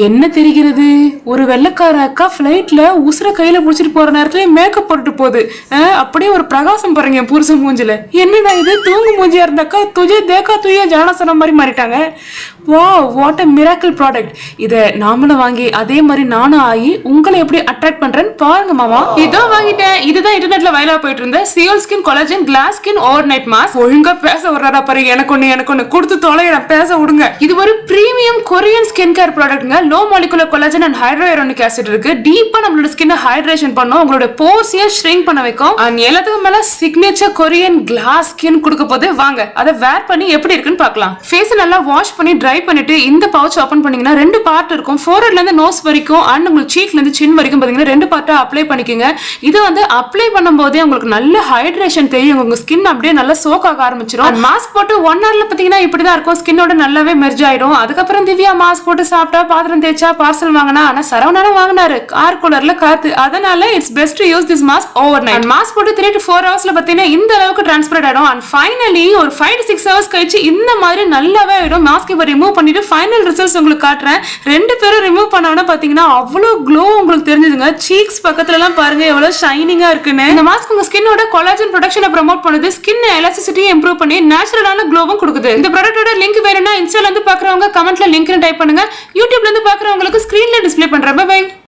என்ன தெரிகிறது? ஒரு வெள்ளைக்கார அக்கா ஃபிளைட்ல உசுர கையில புடிச்சிட்டு போற நேரத்துல மேக்கப் போட்டுட்டு போகுது. அப்படியே ஒரு பிரகாசம் பாருங்க என் புருஷன் மூஞ்சில. என்னடா இது, தூங்கு மூஞ்சியா இருந்தாக்கா துஜே தேக்கா துய்யா ஜானசனம் மாதிரி மாறிட்டாங்க. வா, வாட் அ மிராக்கிள் ப்ராடக்ட். இத நாமளும் வாங்கி அதே மாதிரி நானும் ஆகி உங்களை எப்படி அட்ராக்ட் பண்றேன்னு பாருங்க மாமா. இதோ வாங்கிட்டேன். இதுதான் இன்டர்நெட்ல வைரலா போயிட்டு இருந்த Seoul skin collagen class skin over night mask. ஒழுங்கா பேச வர்றாரா பாருங்க. எனக்கு ஒண்ணு கொடுத்து தொலை, பேச விடுங்க. இது ஒரு பிரீமியம் கொரியன் ஸ்கின் கேர் ப்ராடக்ட்ங்க. Low molecular collagen and hyaluronic acid இருக்கு. டீப்பா நம்மளோட ஸ்கின்னை ஹைட்ரேஷன் பண்ணும், உங்களோட போர்ஸையும் ஷ்ரிங்க் பண்ண வைக்கும். அண்ட் எல்லாத்துக்கும் மேல சிக்னேச்சர் கொரியன் கிளாஸ் ஸ்கின் கொடுக்க போது. வாங்க அதை வேர் பண்ணி எப்படி இருக்குன்னு பார்க்கலாம். ஃபேஸ் நல்லா வாஷ் பண்ணி ட்ரை பண்ணிட்டு இந்த பவுச் ஓபன் பண்ணீங்கன்னா ரெண்டு பார்ட் இருக்கும். ஃபோர்ஹெட்ல இருந்து நோஸ் வரைக்கும் அண்ட் உங்களுக்கு சீக்ல இருந்து சின் வரைக்கும் பாத்தீங்கன்னா ரெண்டு பார்ட்டா அப்ளை பண்ணிக்கோங்க. இது வந்து அப்ளை பண்ணும்போதே உங்களுக்கு நல்ல ஹைட்ரேஷன் தெரியும். உங்க ஸ்கின் அப்படியே நல்லா சோக் ஆக ஆரம்பிச்சிடும். மாஸ்க் போட்டு 1 ஹவர்ல பாத்தீங்கன்னா இப்படிதான் இருக்கும். ஸ்கின்னோட நல்லாவே மெர்ஜ் ஆயிடும். அதுக்கப்புறம் திவ்யா மாஸ்க் போட்டு சாப்பிட்டா, பாத்திரம் தேய்ச்சா, பார்சல் வாங்கினா. ஆனா சரவணாலும் வாங்கினாரு கார் கூலர்ல காத்து. அதனால it's best to use this mask over night. Mask போட்டு 3 to 4 ஹவர்ஸ்ல பாத்தீங்கன்னா இந்த அளவுக்கு டிரான்ஸ்பரண்ட் ஆயிடும். அண்ட் ஃபைனலி ஒரு 5 to 6 ஹவர்ஸ் கழிச்சு இந்த மாதிரி நல்லாவே ஆயிடும். மாஸ்க் இப்ப ரிமூவ் பண்ணிட்டு ஃபைனல் ரிசல்ட்ஸ் உங்களுக்கு காட்டுறேன். ரெண்டு பேரும் ரிமூவ் பண்ணோம்னா பாத்தீங்கன்னா அவ்வளவு க்ளோ உங்களுக்கு தெரிஞ்சதுங்க. சீக்ஸ் பக்கத்துல எல்லாம் பாருங்க எவ்வளவு ஷைனிங்கா இருக்குன்னு. இந்த மாஸ்க் உங்க ஸ்கின்னோட கொலாஜன் ப்ரொடக்ஷனை ப்ரோமோட் பண்ணுது. ஸ்கின் எலாஸ்டிசிட்டியை இம்ப்ரூவ் பண்ணி நேச்சுரலான க்ளோவும் கொடுக்குது. இந்த ப்ராடக்ட்டோட லிங்க் வேணும்னா இன்ஸ்டால இருந்து பாக்குறவங்க கமெண்ட்ல லிங்க்னு டைப் பண்ணுங்க. யூடியூப்ல இருந்து பாக்குறவங்களுக்கு ஸ்கிரீன்ல டிஸ்ப்ளே பண்றேன். பை.